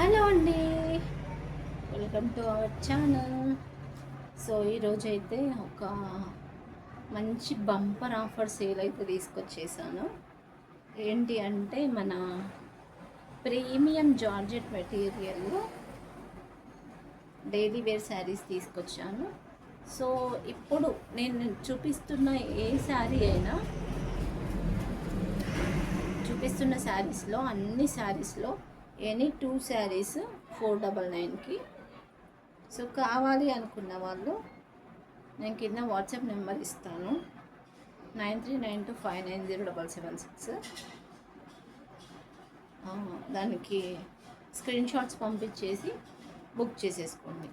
Hello అండి, welcome to our channel. So ఈరోజైతే ఒక మంచి బంపర్ ఆఫర్ సేల్ అయితే తీసుకొచ్చేసాను. ఏంటి అంటే మన ప్రీమియం జార్జెట్ మెటీరియల్లో డైలీ వేర్ శారీస్ తీసుకొచ్చాను. సో ఇప్పుడు నేను చూపిస్తున్న ఏ శారీ అయినా చూపిస్తున్న శారీస్లో అన్ని శారీస్లో ఎనీ 2 శారీస్ 499కి. సో కావాలి అనుకున్న వాళ్ళు నేను కింద వాట్సాప్ నెంబర్ ఇస్తాను, 9392590776. దానికి స్క్రీన్ షాట్స్ పంపించేసి బుక్ చేసేసుకోండి.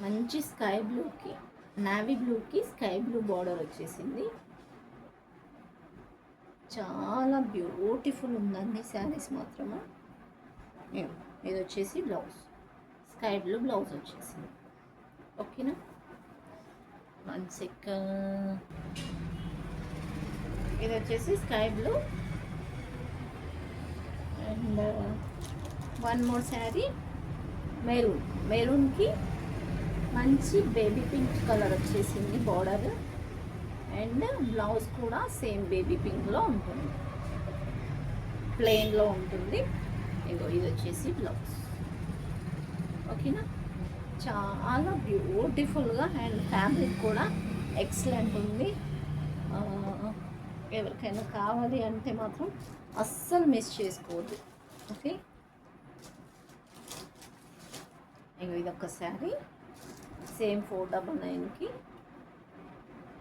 మంచి స్కై బ్లూకి నావీ బ్లూకి స్కై బ్లూ బార్డర్ వచ్చేసింది. చాలా బ్యూటిఫుల్ ఉందండి శారీస్ మాత్రమే. ఇది వచ్చేసి బ్లౌజ్, స్కై బ్లూ బ్లౌజ్ వచ్చేసింది. ఓకేనా, 1 సెకండ్. ఇది వచ్చేసి sky blue and 1 more sari మెరూన్కి మంచి బేబీ పింక్ కలర్ వచ్చేసింది బార్డర్. అండ్ బ్లౌజ్ కూడా సేమ్ బేబీ పింక్లో ఉంటుంది, ప్లెయిన్లో ఉంటుంది. ఇగో ఇది వచ్చేసి బ్లౌజ్. ఓకేనా, చాలా బ్యూటిఫుల్గా అండ్ ఫ్యాబ్రిక్ కూడా ఎక్సలెంట్ ఉంది. ఎవరికైనా కావాలి అంటే మాత్రం అస్సలు మిస్ చేసుకోవద్దు. ఓకే, ఇగో ఇదొక శారీ సేమ్ 499కి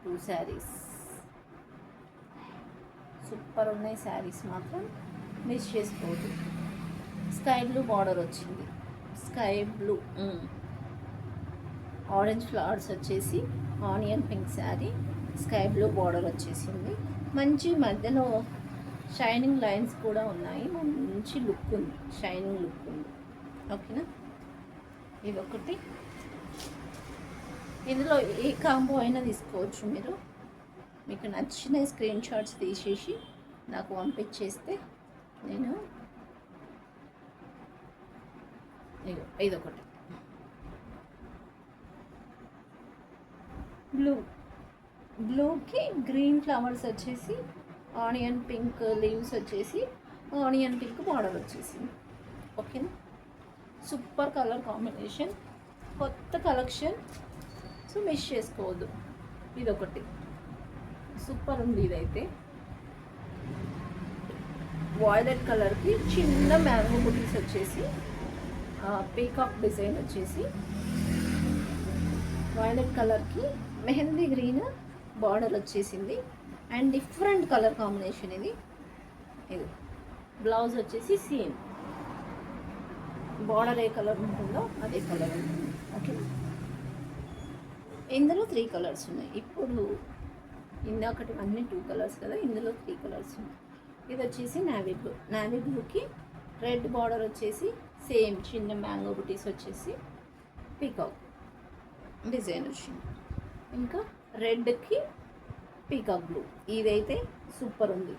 2 శారీస్. సూపర్ ఉన్నాయి శారీస్, మాత్రం మిస్ చేసుకోవద్దు. స్కై బ్లూ బార్డర్ వచ్చింది, స్కై బ్లూ ఆరెంజ్ ఫ్లవర్స్ వచ్చేసి onion pink sari, sky blue border వచ్చేసింది. మంచి మధ్యలో షైనింగ్ లైన్స్ కూడా ఉన్నాయి, మంచి లుక్ ఉంది, షైనింగ్ లుక్ ఉంది. ఓకేనా, ఇదొకటి. ఇందులో ఏ కాంబో అయినా తీసుకోవచ్చు మీరు. మీకు నచ్చిన స్క్రీన్ షాట్స్ తీసేసి నాకు పంపించేస్తే నేను ఇదొకటి బ్లూకి గ్రీన్ ఫ్లవర్స్ వచ్చేసి ఆనియన్ పింక్ లీవ్స్ వచ్చేసి ఆనియన్ పింక్ బార్డర్ వచ్చేసింది. ఓకేనా, సూపర్ కలర్ కాంబినేషన్, కొత్త కలెక్షన్. సో మిస్ చేసుకోవద్దు. ఇదొకటి సూపర్ ఉంది. ఇదైతే వాయిలెట్ కలర్కి చిన్న మ్యాంగో బుటీస్ వచ్చేసి పీకాక్ డిజైన్ వచ్చేసి వాయిలెట్ కలర్కి మెహందీ గ్రీన్ బార్డర్ వచ్చేసింది. అండ్ డిఫరెంట్ కలర్ కాంబినేషన్ ఇది. బ్లౌజ్ వచ్చేసి సేమ్ బార్డర్ ఏ కలర్ ఉంటుందో అదే కలర్ ఉంటుంది. ఓకే, ఇందులో 3 కలర్స్ ఉన్నాయి. ఇప్పుడు ఇందాకటి అన్నీ 2 కలర్స్ కదా, ఇందులో 3 కలర్స్ ఉన్నాయి. ఇది వచ్చేసి నావీ బ్లూకి రెడ్ బార్డర్ వచ్చేసి సేమ్ చిన్న మ్యాంగో బుటీస్ వచ్చేసి పీకాక్ డిజైన్ వచ్చింది. ఇంకా రెడ్కి పీకాక్ బ్లూ, ఇదైతే సూపర్ ఉంది.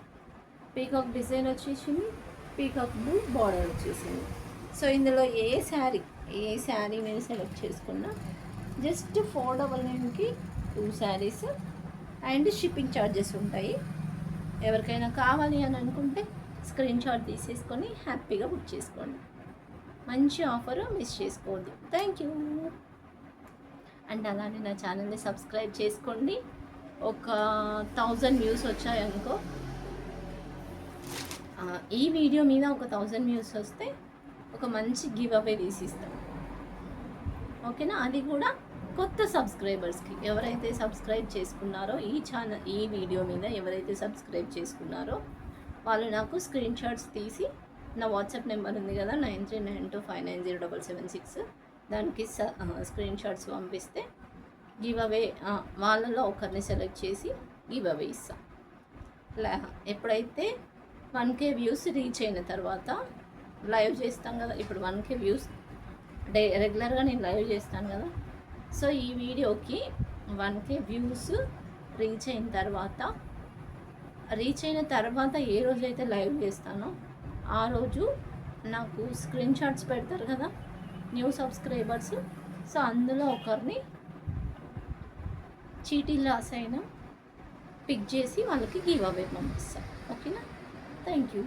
పీకాక్ డిజైన్ వచ్చేసింది, పీకాక్ బ్లూ బార్డర్ వచ్చేసింది. సో ఇందులో ఏ శారీ నేను సెలెక్ట్ చేసుకున్నా జస్ట్ 499కి 2 శారీస్ అండ్ షిప్పింగ్ ఛార్జెస్ ఉంటాయి. ఎవరికైనా కావాలి అని అనుకుంటే స్క్రీన్ షాట్ తీసేసుకొని హ్యాపీగా బుక్ చేసుకోండి. మంచి ఆఫర్, మిస్ చేసుకోవద్దు. Thank you. అండ్ అలానే నా ఛానల్ని సబ్స్క్రైబ్ చేసుకోండి. ఒక 1000 వ్యూస్ వచ్చాయనుకో, ఈ వీడియో మీద ఒక 1000 వ్యూస్ వస్తే ఒక మంచి గివ్ అవే తీసిస్తాం. ఓకేనా, అది కూడా కొత్త సబ్స్క్రైబర్స్కి. ఎవరైతే సబ్స్క్రైబ్ చేసుకున్నారో ఈ వీడియో మీద ఎవరైతే సబ్స్క్రైబ్ చేసుకున్నారో వాళ్ళు నాకు స్క్రీన్ షాట్స్ తీసి నా వాట్సాప్ నెంబర్ ఉంది కదా, 9392590776, దానికి స్క్రీన్ షాట్స్ పంపిస్తే గివ్ అవే వాళ్ళలో ఒకరిని సెలెక్ట్ చేసి గివ్ అవే ఇస్తాం. ఎప్పుడైతే 1K వ్యూస్ రీచ్ అయిన తర్వాత లైవ్ చేస్తాం కదా. ఇప్పుడు 1K వ్యూస్ రెగ్యులర్గా నేను లైవ్ చేస్తాను కదా. సో ఈ వీడియోకి 1K వ్యూస్ రీచ్ అయిన తర్వాత రీచ్ అయిన తర్వాత ఏ రోజైతే లైవ్ చేస్తానో ఆ రోజు నాకు స్క్రీన్ షాట్స్ పెడతారు కదా న్యూ సబ్స్క్రైబర్స్. సో అందులో ఒకరిని చీటీ లాస్ అయినా పిక్ చేసి వాళ్ళకి గివ్ అవే పంపిస్తాను. ఓకేనా? Thank you.